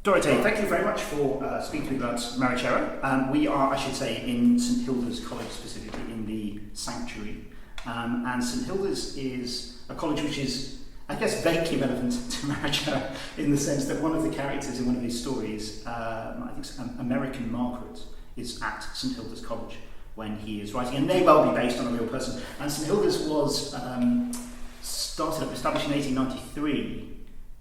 Dorothée, thank you very much for speaking to me about Marechera. We are, I should say, in St Hilda's College, specifically in the Sanctuary. And St Hilda's is a college which is, I guess, vaguely relevant to Marechera in the sense that one of the characters in one of his stories, I think it's American Margaret, is at St Hilda's College when he is writing, and may well be based on a real person. And St Hilda's was established in 1893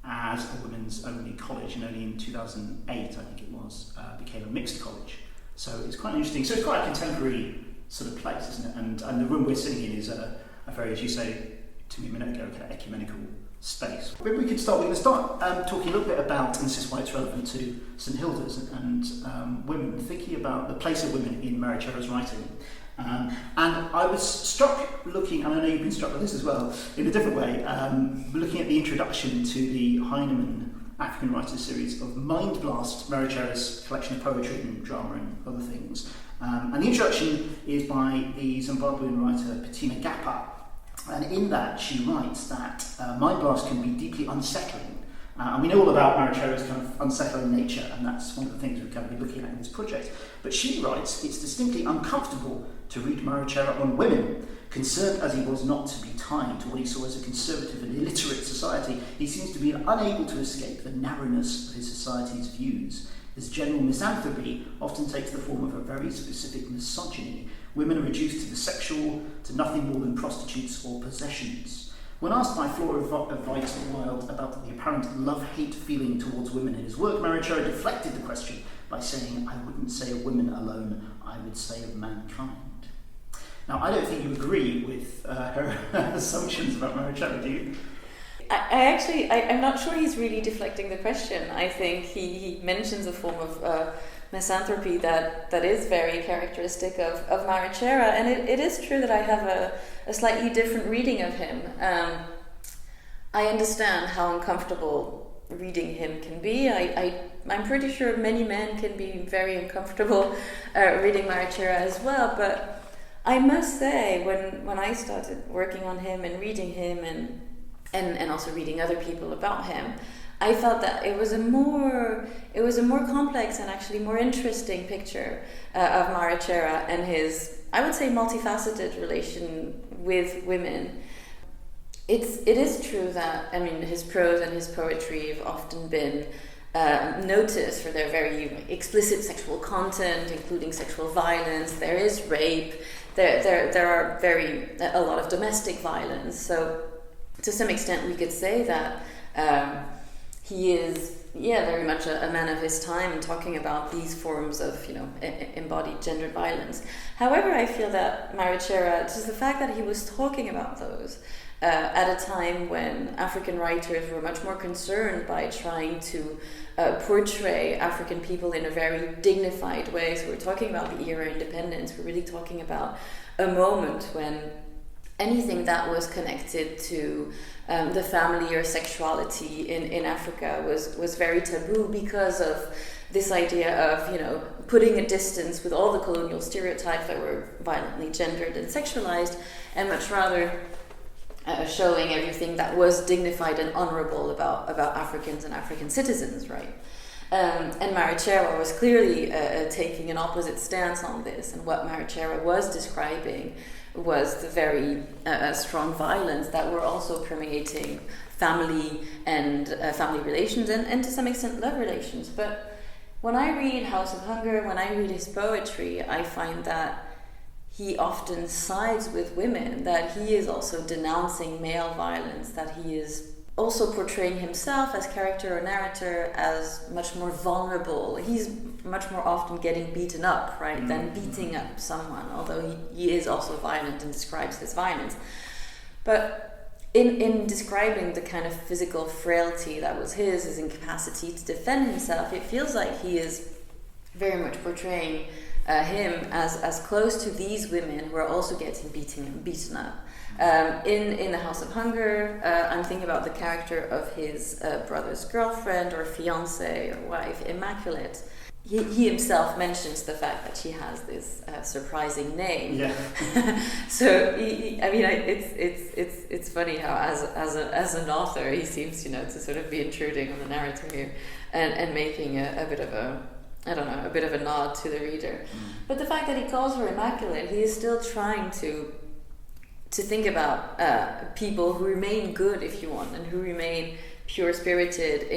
as a women's only college, and only in 2008, I think it was, became a mixed college. So it's quite interesting. So it's quite a contemporary sort of place, isn't it? And the room we're sitting in is a very, as you say to me a minute ago, kind of ecumenical space. Maybe we could start. We're going to start talking a little bit about, and this is why it's relevant to St Hilda's and women, thinking about the place of women in Marechera's writing. And I was struck looking, and I know you've been struck with this as well, in a different way, looking at the introduction to the Heinemann African Writers series of Mind Blast, Marechera's collection of poetry and drama and other things. And the introduction is by the Zimbabwean writer Patina Gapa. And in that she writes that Mind Blast can be deeply unsettling. And we know all about Marechera's kind of unsettling nature, and that's one of the things we're going to be looking at in this project. But she writes, it's distinctly uncomfortable to read Marechera on women. Concerned as he was not to be tied to what he saw as a conservative and illiterate society, he seems to be unable to escape the narrowness of his society's views. His general misanthropy often takes the form of a very specific misogyny. Women are reduced to the sexual, to nothing more than prostitutes or possessions. When asked by Flora Wild about the apparent love-hate feeling towards women in his work, Marechera deflected the question by saying, I wouldn't say of women alone, I would say of mankind. Now, I don't think you agree with her assumptions about Marechera, do you? I'm not sure he's really deflecting the question. I think he mentions a form of misanthropy that is very characteristic of Marechera, and it is true that I have a slightly different reading of him. I understand how uncomfortable reading him can be. I'm pretty sure many men can be very uncomfortable reading Marechera as well, but I must say, when I started working on him and reading him and also reading other people about him, I felt that it was a more complex and actually more interesting picture of Marechera and his, I would say, multifaceted relation with women. It is true that, I mean, his prose and his poetry have often been noticed for their very explicit sexual content, including sexual violence. There is rape. There are a lot of domestic violence. So to some extent, we could say that he is, very much a man of his time and talking about these forms of, embodied gendered violence. However, I feel that Marechera, just the fact that he was talking about those at a time when African writers were much more concerned by trying to portray African people in a very dignified way. So we're talking about the era of independence. We're really talking about a moment when anything that was connected to the family or sexuality in Africa was very taboo because of this idea of, putting a distance with all the colonial stereotypes that were violently gendered and sexualized, and much rather showing everything that was dignified and honorable about Africans and African citizens, right? And Marechera was clearly taking an opposite stance on this, and what Marechera was describing was the very strong violence that were also permeating family and family relations and to some extent love relations. But when I read House of Hunger, when I read his poetry, I find that he often sides with women, that he is also denouncing male violence, that he is also portraying himself as character or narrator as much more vulnerable. He's much more often getting beaten up, right, than beating up someone, although he is also violent and describes this violence. But in describing the kind of physical frailty that was his incapacity to defend himself, it feels like he is very much portraying him as close to these women who are also getting beaten up. In the House of Hunger, I'm thinking about the character of his brother's girlfriend or fiancée or wife, Immaculate. he himself mentions the fact that she has this surprising name. Yeah. So it's funny how as an author he seems to sort of be intruding on the narrative here and making a bit of a nod to the reader. But the fact that he calls her immaculate, he is still trying to think about people who remain good, if you want, and who remain pure-spirited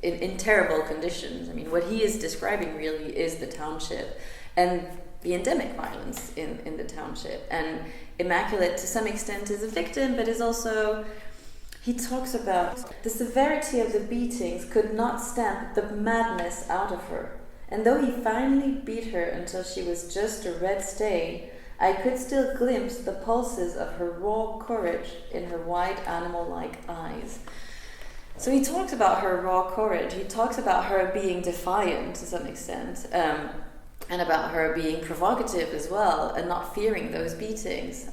in terrible conditions. I mean, what he is describing really is the township and the endemic violence in the township. And Immaculate, to some extent, is a victim, but is also... He talks about the severity of the beatings could not stamp the madness out of her. And though he finally beat her until she was just a red stain, I could still glimpse the pulses of her raw courage in her wide animal-like eyes. So he talks about her raw courage. He talks about her being defiant to some extent, and about her being provocative as well, and not fearing those beatings,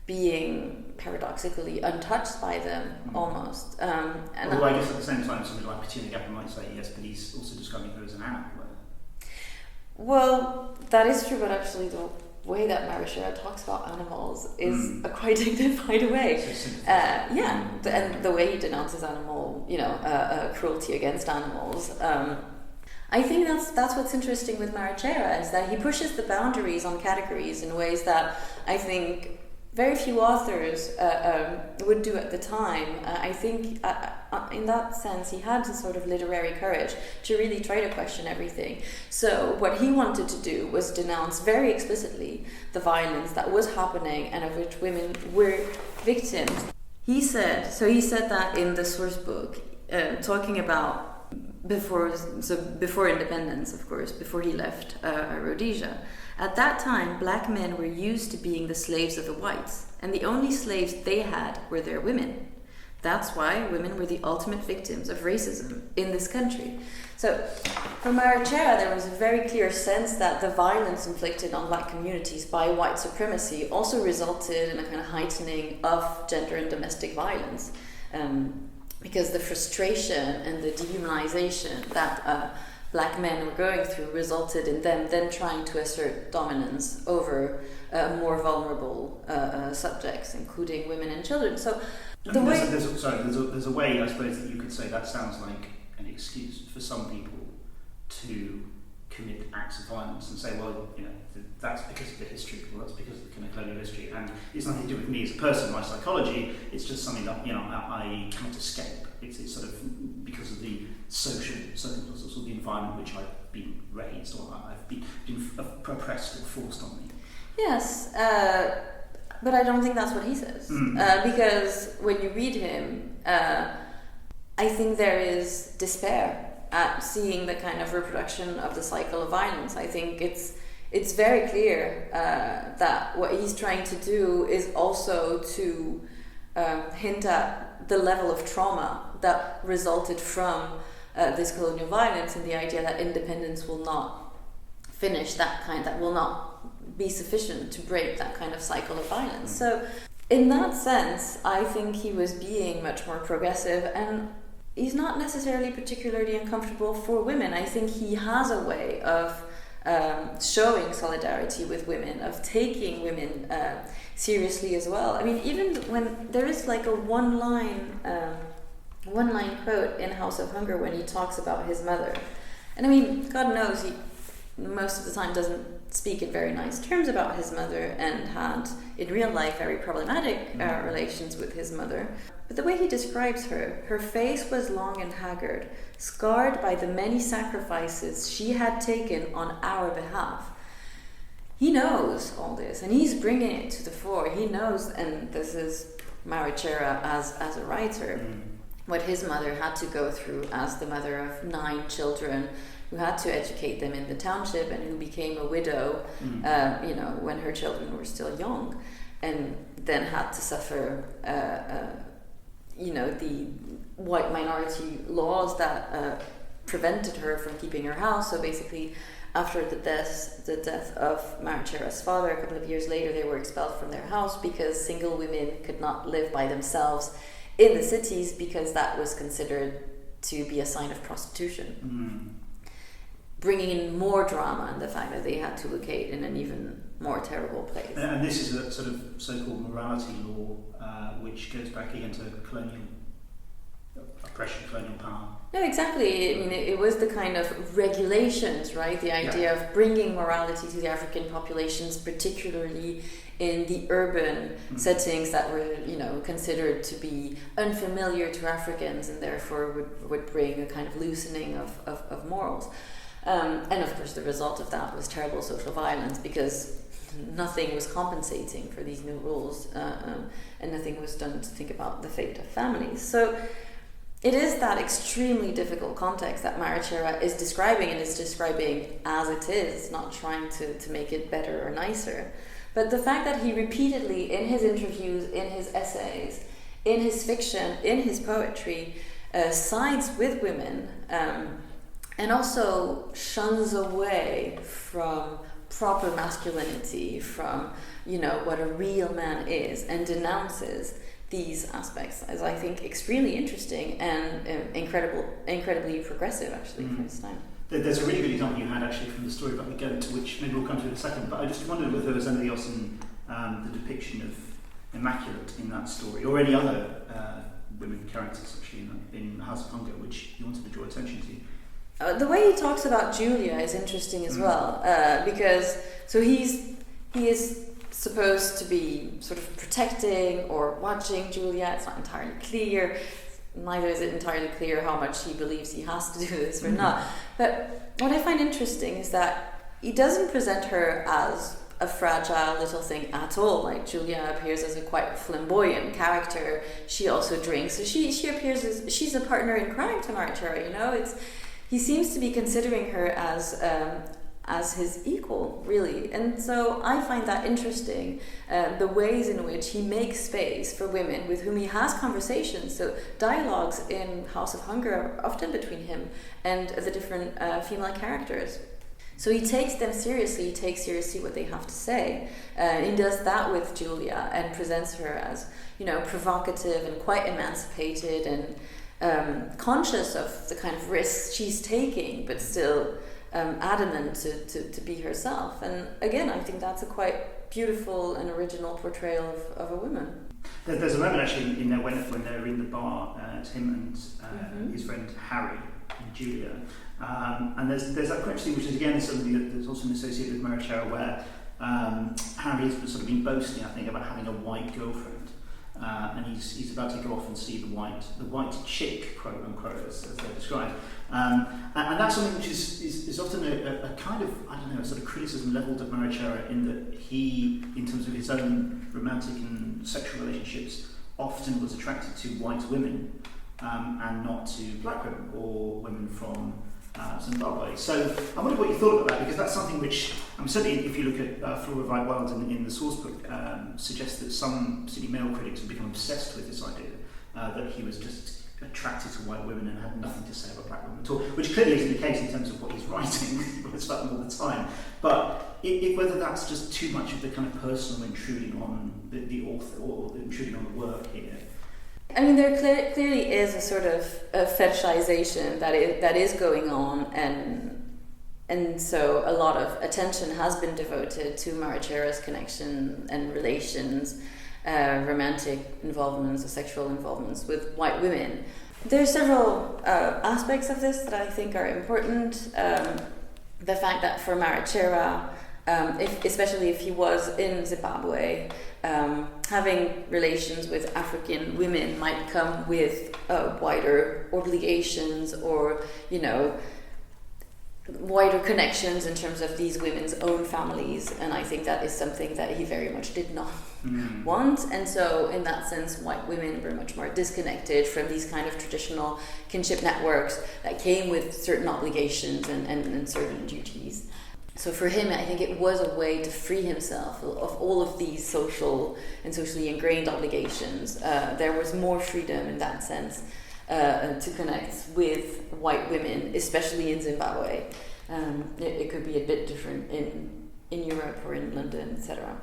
being paradoxically untouched by them almost. Although I guess at the same time, somebody like Bettina Gapper might say yes, but he's also describing her as an animal. Well, that is true, but actually the way that Marechera talks about animals is a quite dignified way. And the way he denounces animal, cruelty against animals. I think that's what's interesting with Marechera, is that he pushes the boundaries on categories in ways that I think very few authors would do at the time. I think in that sense he had this sort of literary courage to really try to question everything. So what he wanted to do was denounce very explicitly the violence that was happening and of which women were victims. He said that in the source book, talking about before independence, of course, before he left Rhodesia. At that time, black men were used to being the slaves of the whites, and the only slaves they had were their women. That's why women were the ultimate victims of racism in this country. So, for Marechera, there was a very clear sense that the violence inflicted on black communities by white supremacy also resulted in a kind of heightening of gender and domestic violence. Because the frustration and the dehumanization that black men were going through resulted in them then trying to assert dominance over more vulnerable subjects, including women and children. So, there's a way, I suppose, that you could say that sounds like an excuse for some people to commit acts of violence and say, well, that's because of the history, well, that's because of the kind of colonial history, and it's nothing to do with me as a person, my psychology. It's just something that I can't escape. It's sort of because of the social circumstances or the environment which I've been raised or I've been oppressed or forced on me. Yes, but I don't think that's what he says. Because when you read him, I think there is despair at seeing the kind of reproduction of the cycle of violence. I think it's very clear that what he's trying to do is also to hint at the level of trauma that resulted from this colonial violence, and the idea that independence will not finish that will not be sufficient to break that kind of cycle of violence. So in that sense, I think he was being much more progressive, and he's not necessarily particularly uncomfortable for women. I think he has a way of showing solidarity with women, of taking women seriously as well. I mean, even when there is like a one-line quote in House of Hunger when he talks about his mother. And I mean, God knows he most of the time doesn't speak in very nice terms about his mother and had, in real life, very problematic relations with his mother. But the way he describes her face was long and haggard, scarred by the many sacrifices she had taken on our behalf. He knows all this, and he's bringing it to the fore. He knows, and this is Marechera as a writer, what his mother had to go through as the mother of 9 children, who had to educate them in the township, and who became a widow, when her children were still young, and then had to suffer, the white minority laws that prevented her from keeping her house. So basically, after the death of Marechera's father, a couple of years later, they were expelled from their house because single women could not live by themselves in the cities, because that was considered to be a sign of prostitution. bringing in more drama and the fact that they had to locate in an even more terrible place. And this is a sort of so-called morality law, which goes back again to colonial oppression, colonial power. No, exactly. I mean, it was the kind of regulations, right? The idea of bringing morality to the African populations, particularly in the urban settings that were, considered to be unfamiliar to Africans, and therefore would bring a kind of loosening of morals. And of course, the result of that was terrible social violence, because nothing was compensating for these new rules, and nothing was done to think about the fate of families. So it is that extremely difficult context that Marechera is describing, and is describing as it is, not trying to make it better or nicer. But the fact that he repeatedly, in his interviews, in his essays, in his fiction, in his poetry, sides with women, and also shuns away from proper masculinity, from what a real man is, and denounces these aspects, as I think extremely interesting and incredibly progressive, actually, for his time. There's a really good example you had actually from the story about the goat, which maybe we'll come to in a second, but I just wondered whether there was anything else in the depiction of Immaculate in that story, or any other women characters actually in House of Hunger, which you wanted to draw attention to. The way he talks about Julia is interesting as well, because he is supposed to be sort of protecting or watching Julia. It's not entirely clear. Neither is it entirely clear how much he believes he has to do this or not. But what I find interesting is that he doesn't present her as a fragile little thing at all. Like, Julia appears as a quite flamboyant character. She also drinks, so she appears as she's a partner in crime to Marechera. He seems to be considering her as his equal, really. And so I find that interesting, the ways in which he makes space for women with whom he has conversations. So dialogues in House of Hunger are often between him and the different female characters. So he takes them seriously, he takes seriously what they have to say. He does that with Julia and presents her as, provocative and quite emancipated and conscious of the kind of risks she's taking, but still adamant to be herself. And again, I think that's a quite beautiful and original portrayal of a woman. There's a moment actually in there when they're in the bar, it's him and his friend Harry and Julia, and there's that question, which is again something that's also associated with Marechera, where Harry has sort of been boasting, I think, about having a white girlfriend. And he's about to go off and see the white chick, quote unquote, as they're described. And that's something which is often a kind of, a sort of criticism levelled at Marechera, in that he, in terms of his own romantic and sexual relationships, often was attracted to white women and not to black women or women from Zimbabwe. So I wonder what you thought about that, because that's something which, certainly if you look at Flora Wright-Wild in the source book, suggests that some particularly male critics have become obsessed with this idea that he was just attracted to white women and had nothing to say about black women at all, which clearly isn't the case in terms of what he's writing. He writes about them all the time. But whether that's just too much of the kind of personal intruding on the author, or intruding on the work here. I mean, there clearly is a sort of a fetishization that is going on, and so a lot of attention has been devoted to Marechera's connection and relations, romantic involvements or sexual involvements with white women. There are several aspects of this that I think are important. The fact that for Marechera, especially if he was in Zimbabwe, having relations with African women might come with wider obligations, or wider connections in terms of these women's own families, and I think that is something that he very much did not want. And so in that sense, white women were much more disconnected from these kind of traditional kinship networks that came with certain obligations and certain duties. So for him, I think it was a way to free himself of all of these social and socially ingrained obligations. There was more freedom in that sense to connect with white women, especially in Zimbabwe. It could be a bit different in Europe or in London, etc.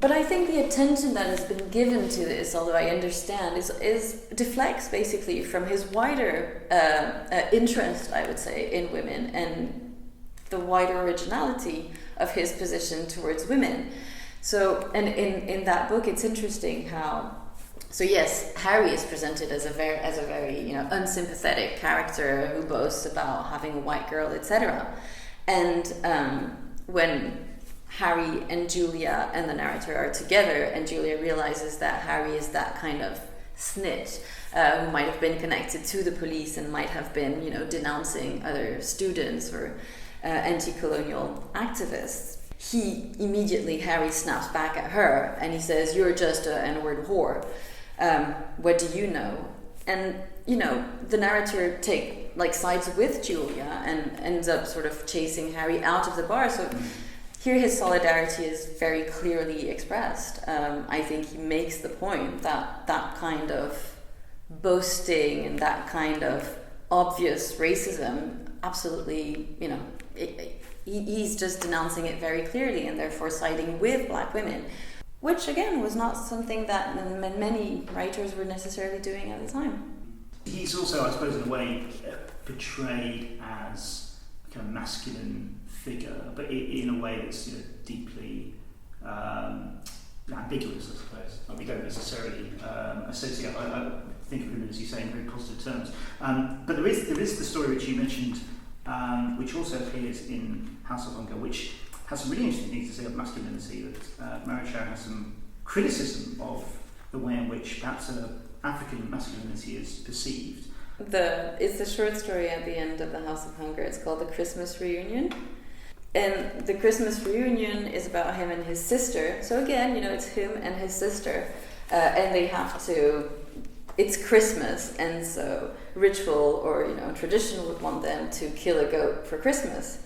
But I think the attention that has been given to this, although I understand, is deflects basically from his wider interest, I would say, in women, the wider originality of his position towards women. So, and in that book, it's interesting how, so yes, Harry is presented as a very unsympathetic character who boasts about having a white girl, etc. And when Harry and Julia and the narrator are together, and Julia realizes that Harry is that kind of snitch who might have been connected to the police and might have been, denouncing other students or anti-colonial activists. Harry snaps back at her and he says, "You're just an N-word whore. What do you know?" And, the narrator sides with Julia and ends up sort of chasing Harry out of the bar. So here his solidarity is very clearly expressed. I think he makes the point that that kind of boasting and that kind of obvious racism, absolutely, he's just denouncing it very clearly and therefore siding with black women, which again was not something that many writers were necessarily doing at the time. He's also, I suppose, in a way, portrayed as a kind of masculine figure, but in a way that's deeply ambiguous, I suppose. We don't necessarily associate. I think of him, as you say, in very positive terms. But there is the story which you mentioned, which also appears in House of Hunger, which has some really interesting things to say of masculinity. That Marechera has some criticism of the way in which perhaps African masculinity is perceived. It's the short story at the end of the House of Hunger. It's called The Christmas Reunion. And the Christmas reunion is about him and his sister. So again, it's him and his sister. And they have to, it's Christmas, and so ritual or, tradition would want them to kill a goat for Christmas.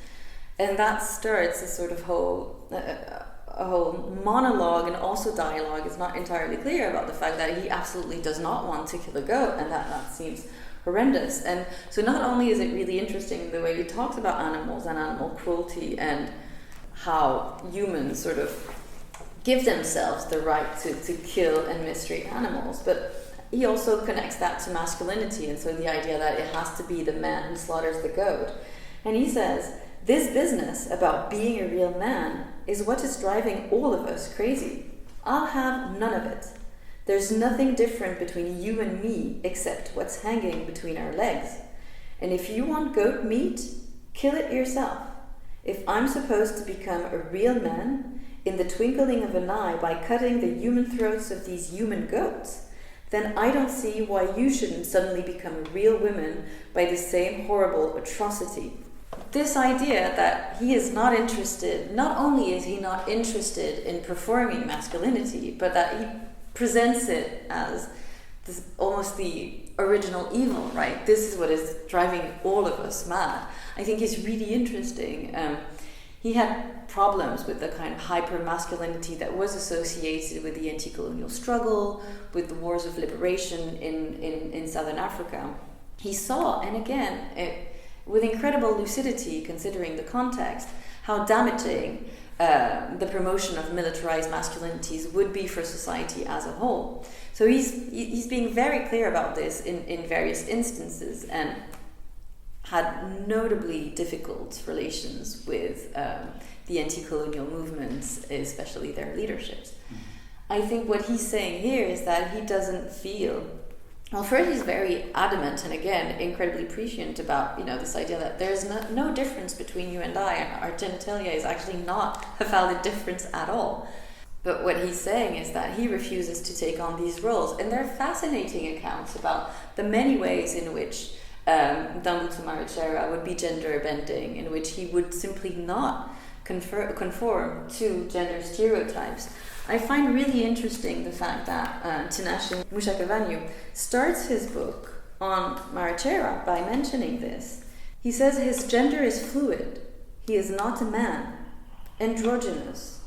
And that starts a sort of a whole monologue and also dialogue. It's not entirely clear about the fact that he absolutely does not want to kill a goat, and that seems horrendous. And so not only is it really interesting the way he talks about animals and animal cruelty and how humans sort of give themselves the right to kill and mistreat animals, but he also connects that to masculinity, and so the idea that it has to be the man who slaughters the goat. And he says, "This business about being a real man is what is driving all of us crazy. I'll have none of it. There's nothing different between you and me except what's hanging between our legs. And if you want goat meat, kill it yourself. If I'm supposed to become a real man in the twinkling of an eye by cutting the human throats of these human goats, then I don't see why you shouldn't suddenly become a real woman by the same horrible atrocity." This idea that he is not interested, not only is he not interested in performing masculinity, but that he presents it as this, almost the original evil, right? This is what is driving all of us mad. I think is really interesting. He had problems with the kind of hyper-masculinity that was associated with the anti-colonial struggle, with the wars of liberation in Southern Africa. He saw, and again, with incredible lucidity, considering the context, how damaging the promotion of militarized masculinities would be for society as a whole. So he's being very clear about this in various instances, and had notably difficult relations with the anti-colonial movements, especially their leaderships. I think what he's saying here is that he doesn't feel, well, first he's very adamant and again incredibly prescient about this idea that there's no difference between you and I, and our genitalia is actually not a valid difference at all. But what he's saying is that he refuses to take on these roles, and they're fascinating accounts about the many ways in which Dambduzo Marechera would be gender bending, in which he would simply not conform to gender stereotypes. I find really interesting the fact that Tinashe Mushakavanyu starts his book on Marechera by mentioning this. He says his gender is fluid. He is not a man. Androgynous.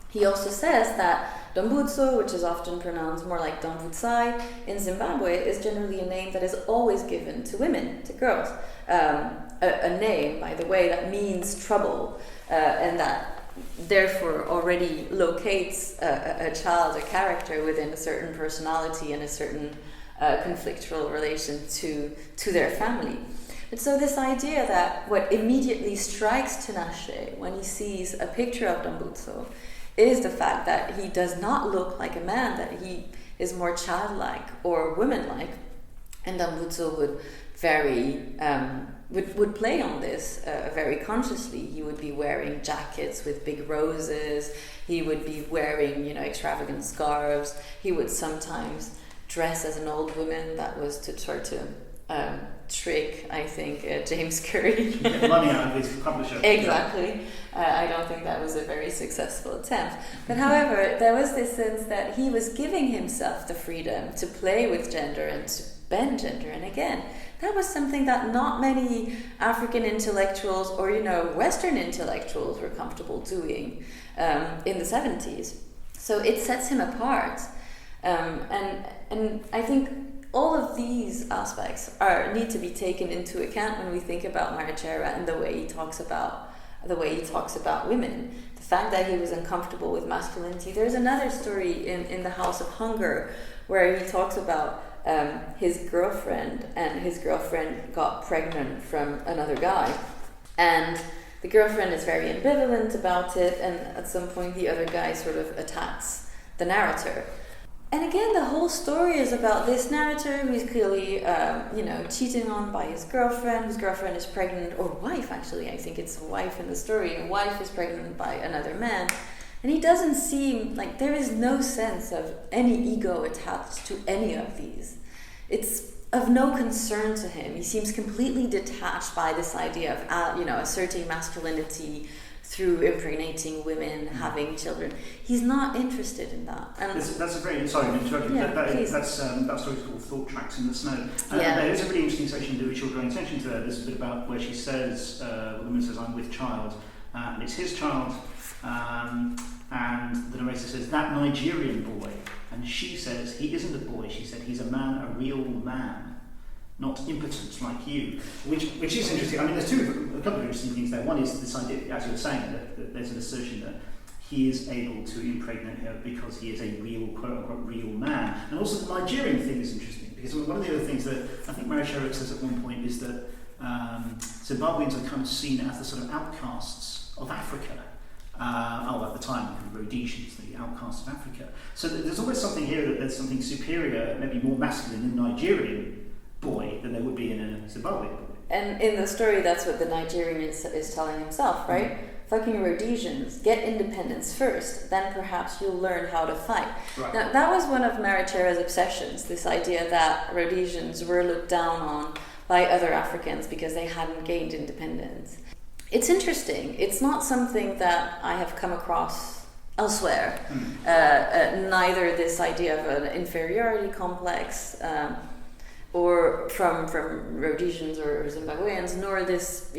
He also says that Dambduzo, which is often pronounced more like Dambudzai in Zimbabwe, is generally a name that is always given to women, to girls. A name, by the way, that means trouble, and that therefore already locates a child, a character within a certain personality and a certain conflictual relation to their family. And so this idea that what immediately strikes Tinashe when he sees a picture of Dambduzo is the fact that he does not look like a man, that he is more childlike or womanlike, and Dambduzo would would play on this very consciously. He would be wearing jackets with big roses. He would be wearing, extravagant scarves. He would sometimes dress as an old woman. That was to try to trick, I think, James Curry. Get money out of his publisher. Exactly. I don't think that was a very successful attempt. But however, there was this sense that he was giving himself the freedom to play with gender and to bend gender. And again, that was something that not many African intellectuals or, Western intellectuals were comfortable doing in the 70s. So it sets him apart. And I think all of these aspects need to be taken into account when we think about Marechera and the way he talks about women. The fact that he was uncomfortable with masculinity. There's another story in The House of Hunger where he talks about his girlfriend, and his girlfriend got pregnant from another guy, and the girlfriend is very ambivalent about it, and at some point the other guy sort of attacks the narrator. And again, the whole story is about this narrator who is clearly, cheating on by his girlfriend, whose girlfriend is pregnant, or wife actually, I think it's a wife in the story. A wife is pregnant by another man. And he doesn't seem like there is no sense of any ego attached to any of these. It's of no concern to him. He seems completely detached by this idea of, asserting masculinity through impregnating women, having children. He's not interested in that. And that's a very, sorry, I'm interrupting. Yeah, that story's called Thought Tracks in the Snow. There is a really interesting section to which you'll draw attention to. There's a bit about where she says, the woman says, I'm with child, and it's his child. And the narrator says, that Nigerian boy. And she says, he isn't a boy. She said, he's a man, a real man, not impotent like you. Which is interesting. I mean, there's a couple of interesting things there. One is this idea, as you were saying, that there's an assertion that he is able to impregnate her because he is a real, quote-unquote, real man. And also the Nigerian thing is interesting, because one of the other things that I think Marechera says at one point is that Zimbabweans are kind of seen as the sort of outcasts of Africa. At the time, Rhodesians, the outcasts of Africa. So there's always something here that there's something superior, maybe more masculine in a Nigerian boy than there would be in a Zimbabwean boy. And in the story, that's what the Nigerian is telling himself, right? Mm-hmm. Fucking Rhodesians, get independence first, then perhaps you'll learn how to fight. Right. Now, that was one of Marechera's obsessions, this idea that Rhodesians were looked down on by other Africans because they hadn't gained independence. It's interesting. It's not something that I have come across elsewhere. Neither this idea of an inferiority complex or from Rhodesians or Zimbabweans, nor this,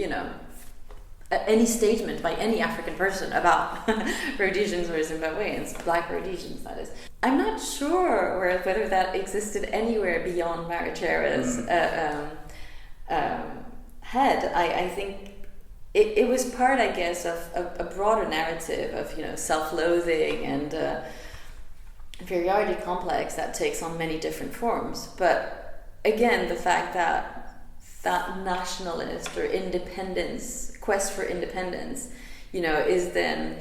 any statement by any African person about Rhodesians or Zimbabweans, black Rhodesians, that is. I'm not sure whether that existed anywhere beyond Marechera's head. I think it was part, I guess, of a broader narrative of self-loathing and inferiority complex that takes on many different forms. But again, the fact that nationalist or quest for independence, is then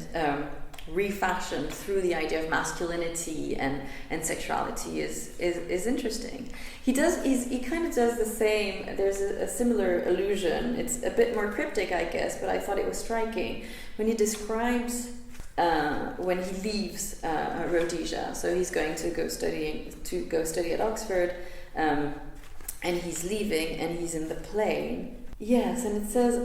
refashioned through the idea of masculinity and sexuality is interesting. He kind of does the same. There's a similar allusion. It's a bit more cryptic, I guess, but I thought it was striking when he describes when he leaves Rhodesia. So he's going to go study at Oxford, and he's leaving, and he's in the plane. Yes, and it says,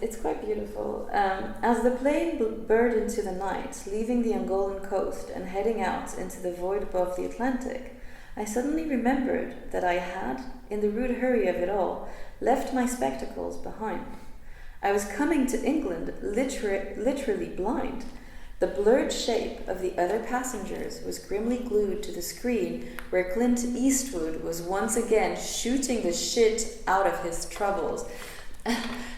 it's quite beautiful. As the plane burrowed into the night, leaving the Angolan coast and heading out into the void above the Atlantic, I suddenly remembered that I had, in the rude hurry of it all, left my spectacles behind. I was coming to England literally blind. The blurred shape of the other passengers was grimly glued to the screen where Clint Eastwood was once again shooting the shit out of his troubles.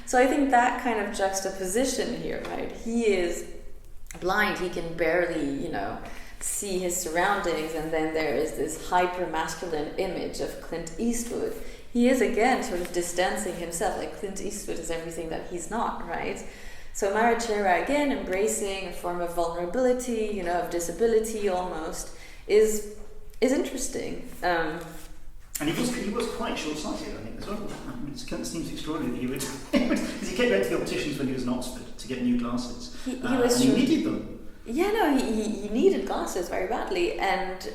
So I think that kind of juxtaposition here, right? He is blind, he can barely, see his surroundings, and then there is this hyper-masculine image of Clint Eastwood he is again sort of distancing himself, like Clint Eastwood is everything that he's not, right? So Marechera, again, embracing a form of vulnerability, you know, of disability almost, is interesting. And he was quite short-sighted, I think, as well. It seems extraordinary that he would, because he kept going to the opticians when he was in Oxford to get new glasses. He needed them. Yeah, no, he needed glasses very badly, and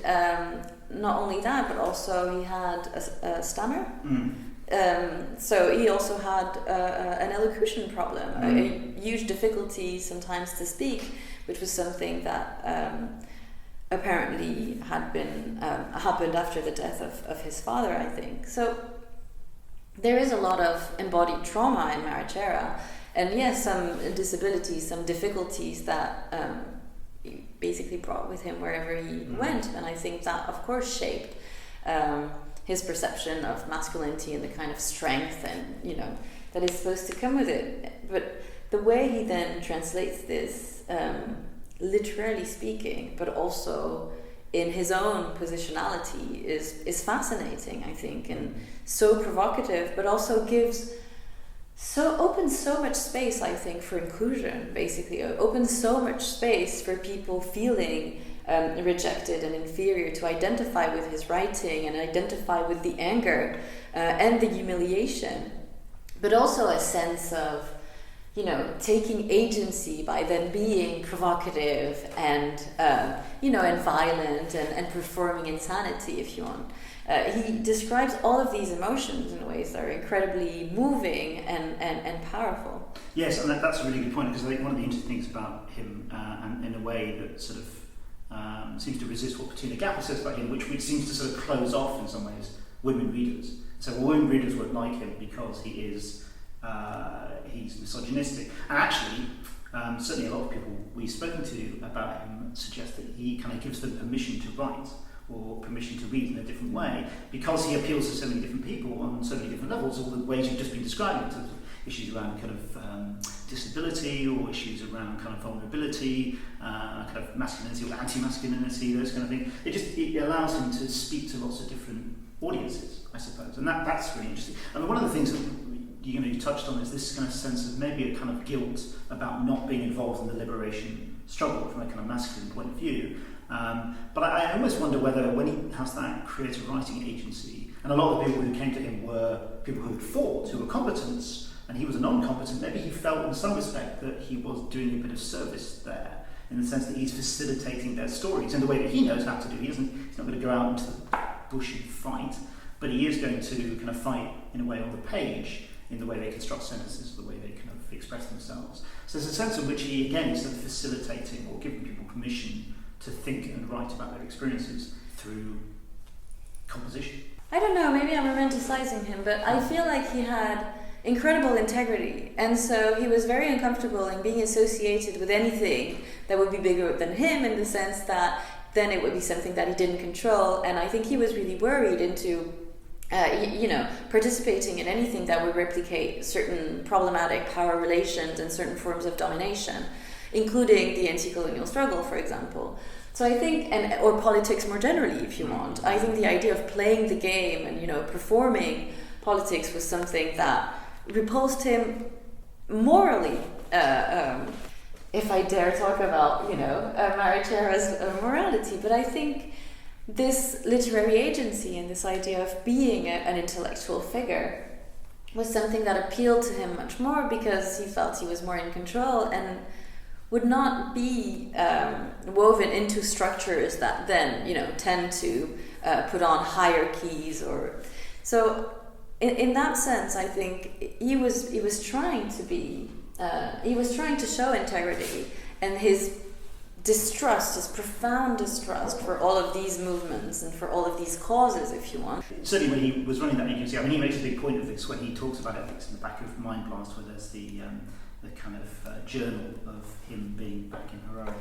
not only that, but also he had a stammer. So he also had an elocution problem, a huge difficulty sometimes to speak, which was something that apparently had been happened after the death of his father, I think. So there is a lot of embodied trauma in Marechera, and yes, some disabilities, some difficulties that he basically brought with him wherever he went, and I think that of course shaped his perception of masculinity and the kind of strength and, you know, that is supposed to come with it. But the way he then translates this, literally speaking, but also in his own positionality is fascinating, I think, and so provocative, but also opens so much space, I think, for inclusion, basically. It opens so much space for people feeling rejected and inferior to identify with his writing and identify with the anger and the humiliation, but also a sense of, you know, taking agency by then being provocative and, you know, and violent and performing insanity, if you want. He describes all of these emotions in ways that are incredibly moving and powerful. Yes, and that's a really good point, because I think one of the interesting things about him, and in a way that sort of seems to resist what Bettina Gapper says about him, which seems to sort of close off in some ways women readers. So women readers won't like him because he is he's misogynistic. And actually, certainly a lot of people we've spoken to about him suggest that he kind of gives them permission to write or permission to read in a different way, because he appeals to so many different people on so many different levels, all the ways you've just been describing, in terms of issues around kind of disability, or issues around kind of vulnerability, kind of masculinity or anti-masculinity, those kind of things. It allows him to speak to lots of different audiences, I suppose, and that's really interesting. And one of the things that you touched on is this kind of sense of maybe a kind of guilt about not being involved in the liberation struggle from a kind of masculine point of view. But I almost wonder whether, when he has that creative writing agency, and a lot of the people who came to him were people who had fought, who were competent, and he was a non-competent, maybe he felt in some respect that he was doing a bit of service there, in the sense that he's facilitating their stories in the way that he knows how to do. He's not going to go out into the bush and fight, but he is going to kind of fight in a way on the page, in the way they construct sentences, or the way they kind of express themselves. So there's a sense in which he, again, is sort of facilitating or giving people permission to think and write about their experiences through composition. I don't know, maybe I'm romanticizing him, but I feel like he had incredible integrity, and so he was very uncomfortable in being associated with anything that would be bigger than him, in the sense that then it would be something that he didn't control. And I think he was really worried into participating in anything that would replicate certain problematic power relations and certain forms of domination, including the anti-colonial struggle, for example. So I think, or politics more generally, if you want. I think the idea of playing the game and, performing politics was something that repulsed him morally. If I dare talk about, Marechera's morality, but I think this literary agency and this idea of being an intellectual figure was something that appealed to him much more, because he felt he was more in control and would not be woven into structures that then, tend to put on hierarchies or so. In that sense, I think he was trying to be he was trying to show integrity, and his distrust, his profound distrust for all of these movements and for all of these causes, if you want. Certainly when he was running that agency, he makes a big point of this when he talks about ethics in the back of Mind Blast, where there's the kind of journal of him being back in Harare.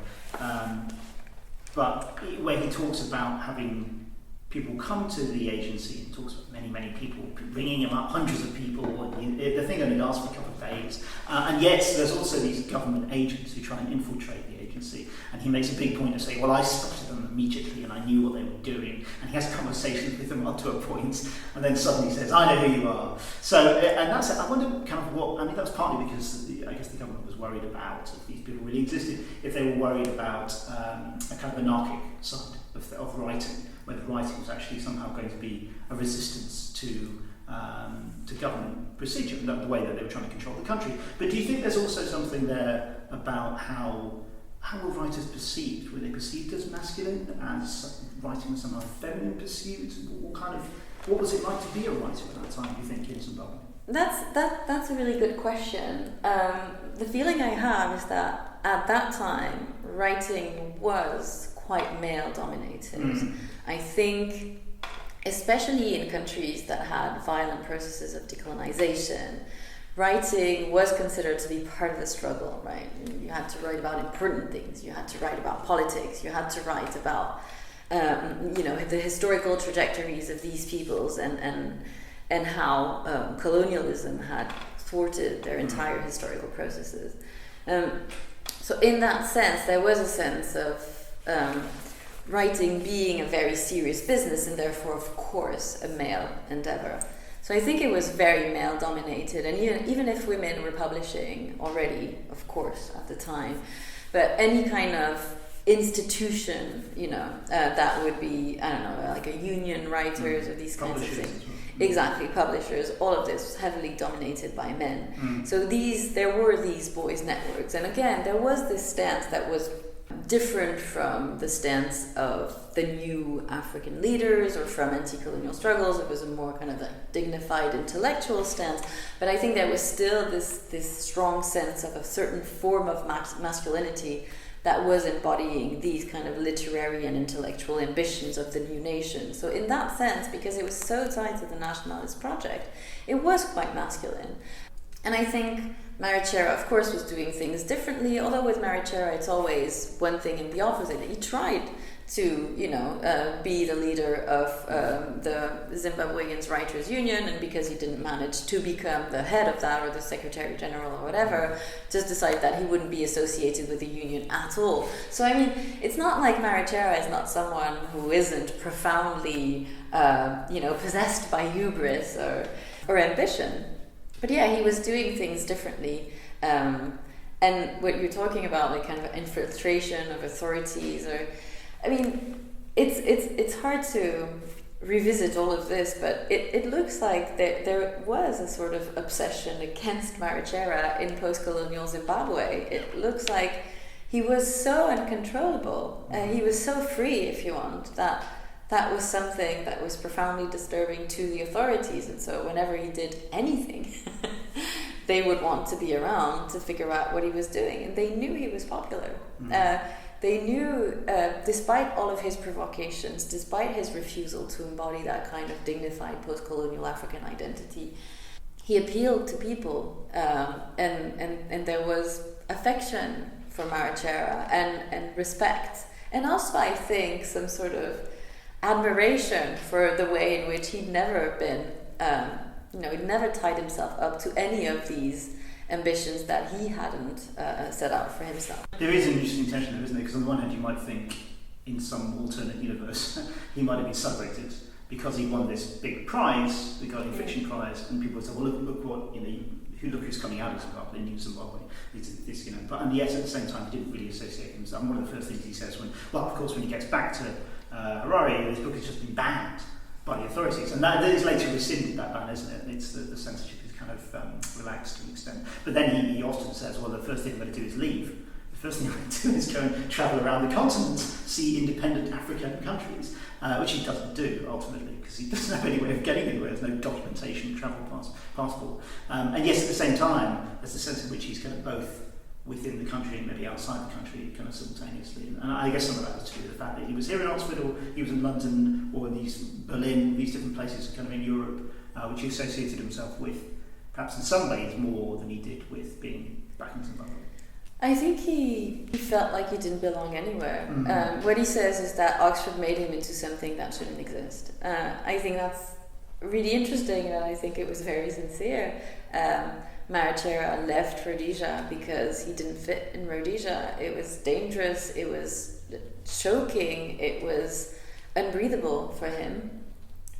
But where he talks about having people come to the agency, and talks about many people, ringing him up, hundreds of people, the thing only lasts for a couple of days. And yet there's also these government agents who try and infiltrate the agency. And he makes a big point of saying, well, I spotted them immediately, and I knew what they were doing. And he has conversations with them up to a point, and then suddenly says, "I know who you are." So, and that's, I wonder kind of what, I mean, that was partly because I guess the government was worried about, if these people really existed, if they were worried about a kind of anarchic side of writing, whether writing was actually somehow going to be a resistance to government procedure, the way that they were trying to control the country. But do you think there's also something there about how were writers perceived? Were they perceived as masculine, as writing was somehow feminine pursuit? What was it like to be a writer at that time, do you think, in Zimbabwe? That's a really good question. The feeling I have is that at that time, writing was quite male-dominated. Mm-hmm. I think, especially in countries that had violent processes of decolonization, writing was considered to be part of the struggle, right? You had to write about important things, you had to write about politics, you had to write about the historical trajectories of these peoples and how colonialism had thwarted their entire historical processes. So in that sense, there was a sense of writing being a very serious business and therefore, of course, a male endeavor. So I think it was very male-dominated, and even if women were publishing already, of course, at the time, but any kind of institution, that would be, I don't know, like a union writers or these kinds of things. Exactly, publishers, all of this was heavily dominated by men. So there were these boys' networks, and again, there was this stance that was different from the stance of the new African leaders or from anti-colonial struggles. It was a more kind of like dignified intellectual stance, but I think there was still this strong sense of a certain form of masculinity that was embodying these kind of literary and intellectual ambitions of the new nation. So in that sense, because it was so tied to the nationalist project, it was quite masculine. And I think Marechera, of course, was doing things differently, although with Marechera it's always one thing and the opposite. He tried to, be the leader of the Zimbabwean Writers' Union, and because he didn't manage to become the head of that or the Secretary General or whatever, just decided that he wouldn't be associated with the union at all. So, I mean, it's not like Marechera is not someone who isn't profoundly, possessed by hubris or ambition. But yeah, he was doing things differently. And what you're talking about, like kind of infiltration of authorities, it's hard to revisit all of this, but it looks like there was a sort of obsession against Marechera in post-colonial Zimbabwe. It looks like he was so uncontrollable, he was so free, if you want, that was something that was profoundly disturbing to the authorities, and so whenever he did anything, they would want to be around to figure out what he was doing, and they knew he was popular. They knew, despite all of his provocations, despite his refusal to embody that kind of dignified post-colonial African identity, he appealed to people, and there was affection for Marechera and respect, and also I think some sort of admiration for the way in which he'd never been, he'd never tied himself up to any of these ambitions that he hadn't set out for himself. There is an interesting tension there, isn't there? Because on the one hand you might think in some alternate universe he might have been celebrated because he won this big prize, the Guardian Fiction Prize, and people would say, well, look what, look who's coming out of Zimbabwe, New Zimbabwe. And yet at the same time he didn't really associate himself. And one of the first things he says when he gets back to Harare, his book has just been banned by the authorities, and that is later rescinded, that ban, isn't it? It's the censorship is kind of relaxed to an extent. But then he often says, well, the first thing I'm going to do is leave. The first thing I'm going to do is go and travel around the continent, see independent African countries, which he doesn't do ultimately because he doesn't have any way of getting anywhere. There's no documentation, travel passport, and yes, at the same time, there's a sense in which he's kind of both within the country and maybe outside the country kind of simultaneously. And I guess some of that was to do with the fact that he was here in Oxford or he was in London or in Berlin, these different places kind of in Europe, which he associated himself with, perhaps in some ways more than he did with being back in Zimbabwe. I think he felt like he didn't belong anywhere. What he says is that Oxford made him into something that shouldn't exist. I think that's really interesting, and I think it was very sincere. Marechera left Rhodesia because he didn't fit in Rhodesia. It was dangerous, it was choking, it was unbreathable for him.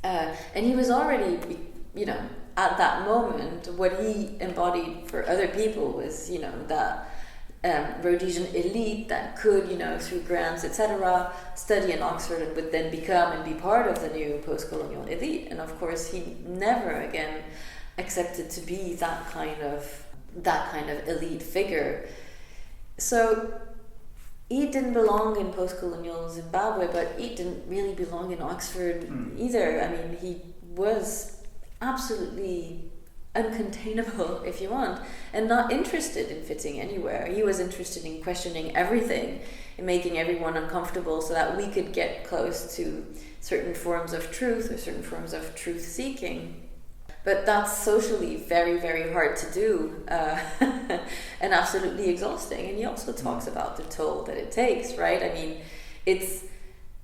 And he was already, at that moment, what he embodied for other people was, that Rhodesian elite that could, through grants, etc., study in Oxford and would then become and be part of the new post-colonial elite. And of course, he never again accepted to be that kind of elite figure. So he didn't belong in post-colonial Zimbabwe, but he didn't really belong in Oxford either. I mean, he was absolutely uncontainable, if you want, and not interested in fitting anywhere. He was interested in questioning everything, in making everyone uncomfortable so that we could get close to certain forms of truth or certain forms of truth-seeking. But that's socially very, very hard to do and absolutely exhausting. And he also talks about the toll that it takes, right? I mean,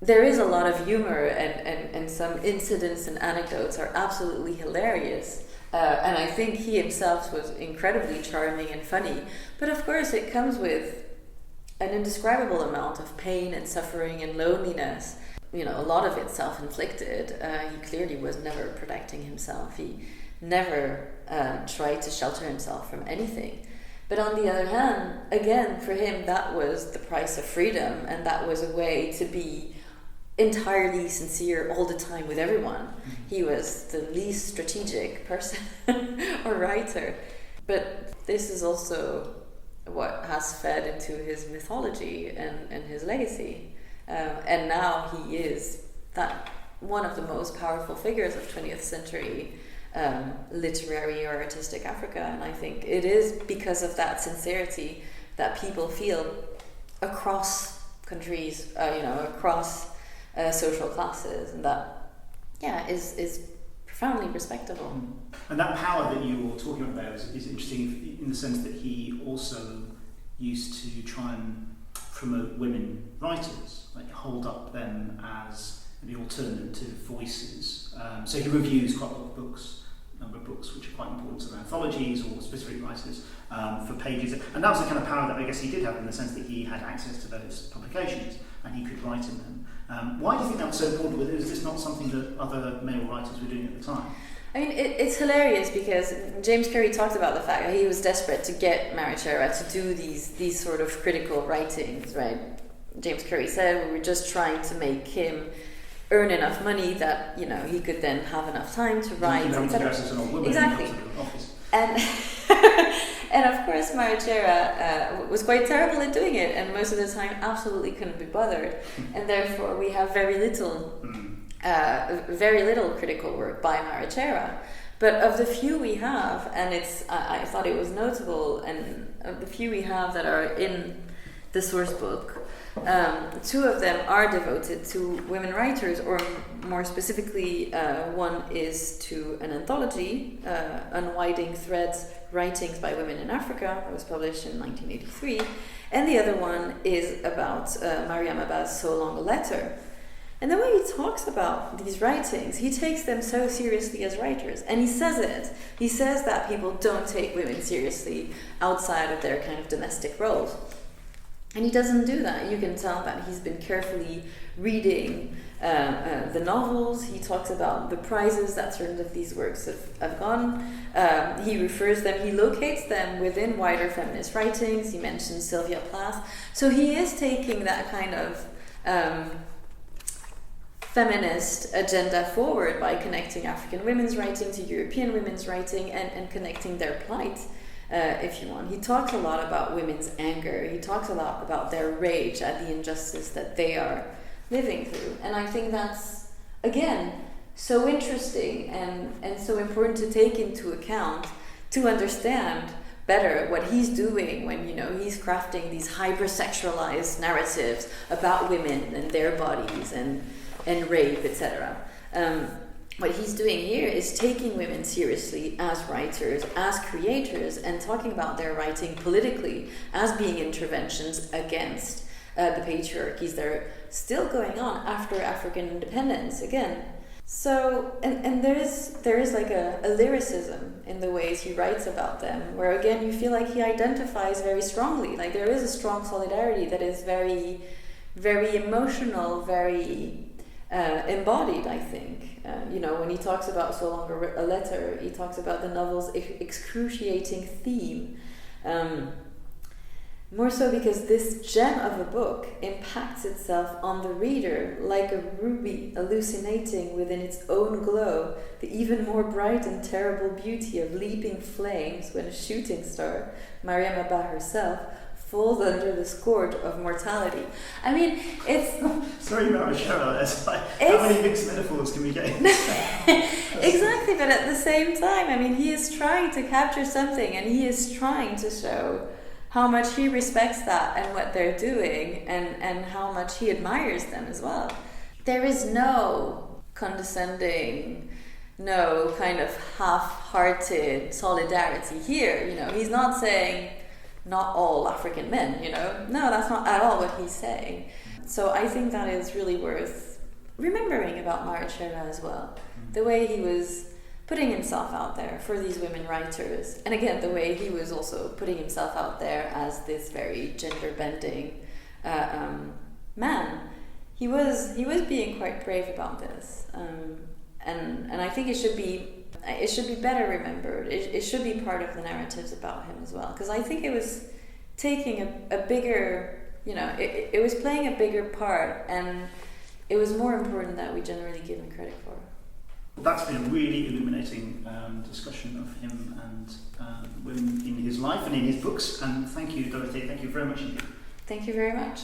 there is a lot of humor and some incidents and anecdotes are absolutely hilarious. And I think he himself was incredibly charming and funny. But of course, it comes with an indescribable amount of pain and suffering and loneliness. A lot of it self-inflicted. He clearly was never protecting himself. He never tried to shelter himself from anything. But on the other hand, again, for him, that was the price of freedom, and that was a way to be entirely sincere all the time with everyone. He was the least strategic person or writer. But this is also what has fed into his mythology and his legacy. And now he is one of the most powerful figures of 20th century literary or artistic Africa. And I think it is because of that sincerity that people feel across countries, across social classes, and that is profoundly respectable. And that power that you were talking about there is interesting in the sense that he also used to try and promote women writers, like hold up them as the alternative voices. So he reviews quite a lot of books, a number of books which are quite important to anthologies or specific writers for pages. And that was the kind of power that I guess he did have, in the sense that he had access to those publications and he could write in them. Why do you think that was so important? Is this not something that other male writers were doing at the time? I mean, it's hilarious because James Carey talked about the fact that he was desperate to get Marechera to do these sort of critical writings, right? James Carey said we were just trying to make him earn enough money that he could then have enough time to write. Exactly. And of course, Marechera was quite terrible at doing it, and most of the time absolutely couldn't be bothered, and therefore we have very little critical work by Marechera. But of the few we have, and I thought it was notable, and of the few we have that are in the source book, two of them are devoted to women writers, or more specifically, one is to an anthology, Unwinding Threads, Writings by Women in Africa, that was published in 1983, and the other one is about Mariam Abbas' So Long a Letter. And the way he talks about these writings, he takes them so seriously as writers, and he says it. He says that people don't take women seriously outside of their kind of domestic roles. And he doesn't do that. You can tell that he's been carefully reading the novels. He talks about the prizes that certain of these works have gone. He refers them, he locates them within wider feminist writings. He mentions Sylvia Plath. So he is taking that kind of feminist agenda forward by connecting African women's writing to European women's writing and connecting their plight. If you want. He talks a lot about women's anger. He talks a lot about their rage at the injustice that they are living through. And I think that's, again, so interesting and so important to take into account to understand better what he's doing when, he's crafting these hypersexualized narratives about women and their bodies and rape, etc. What he's doing here is taking women seriously as writers, as creators, and talking about their writing politically as being interventions against the patriarchies that are still going on after African independence again. So, and there is like a lyricism in the ways he writes about them, where again you feel like he identifies very strongly. Like there is a strong solidarity that is very very emotional, very embodied, I think. When he talks about So Longer a Letter, he talks about the novel's excruciating theme. More so because this gem of a book impacts itself on the reader like a ruby hallucinating within its own glow the even more bright and terrible beauty of leaping flames when a shooting star, Mariam Abba herself, falls under the scourge of mortality. I mean, it's... Sorry, Marechera, that's like, how many mixed metaphors can we get? Exactly, but at the same time, I mean, he is trying to capture something, and he is trying to show how much he respects that and what they're doing, and how much he admires them as well. There is no condescending, no kind of half-hearted solidarity here. He's not saying not all African men, No, that's not at all what he's saying. So I think that is really worth remembering about Marechera as well. The way he was putting himself out there for these women writers, and again the way he was also putting himself out there as this very gender-bending man. He was being quite brave about this, and I think it should be better remembered. It should be part of the narratives about him as well, because I think it was taking a bigger, it was playing a bigger part, and it was more important that we generally give him credit for. That's been a really illuminating discussion of him and women in his life and in his books. And thank you, Dorothée. Thank you very much indeed. Thank you very much.